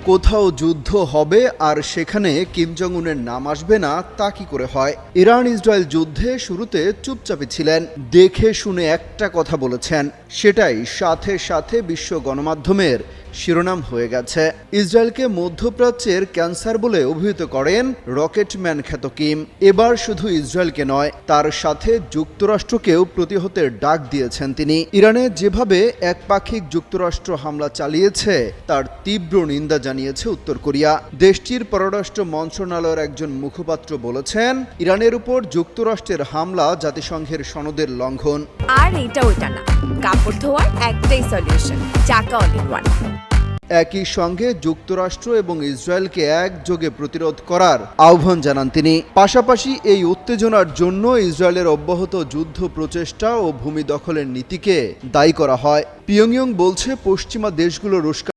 কোথাও যুদ্ধ হবে আর সেখানে কিম জং উনের নাম আসবে না তা কি করে হয়? ইরান ইসরায়েল যুদ্ধে শুরুতে চুপচাপই ছিলেন, দেখে শুনে একটা কথা বলেছেন, সেটাই সাথে সাথে বিশ্ব গণমাধ্যমের শিরোনাম হয়ে গেছে। ইসরায়েলকে মধ্যপ্রাচ্যের ক্যান্সার বলে অভিহিত করেন রকেটম্যান খ্যাত কিম। এবার শুধু ইসরায়েলকে নয়, তার সাথে যুক্তরাষ্ট্রকেও প্রতিহতের ডাক দিয়েছেন তিনি। ইরানে যেভাবে একপাক্ষিক যুক্তরাষ্ট্র হামলা চালিয়েছে তার তীব্র নিন্দা জানিয়েছে উত্তর কোরিয়া। দেশটির পররাষ্ট্র মন্ত্রণালয়ের একজন মুখপাত্র বলেছেন, ইরানের উপর যুক্তরাষ্ট্রের হামলা জাতিসংঘের সনদের লঙ্ঘন। আর এটা ওইটা না, কাপড় ধোয়ার একটাই সলিউশন, চাকা অল ইন ওয়ান। একই সঙ্গে যুক্তরাষ্ট্র এবং ইসরায়েলকে একযোগে প্রতিরোধ করার আহ্বান জানান তিনি। পাশাপাশি এই উত্তেজনার জন্য ইসরায়েলের অব্যাহত যুদ্ধ প্রচেষ্টা ও ভূমি দখলের নীতিকে দায়ী করা হয়। পিয়ংইয়ং বলছে, পশ্চিমা দেশগুলোর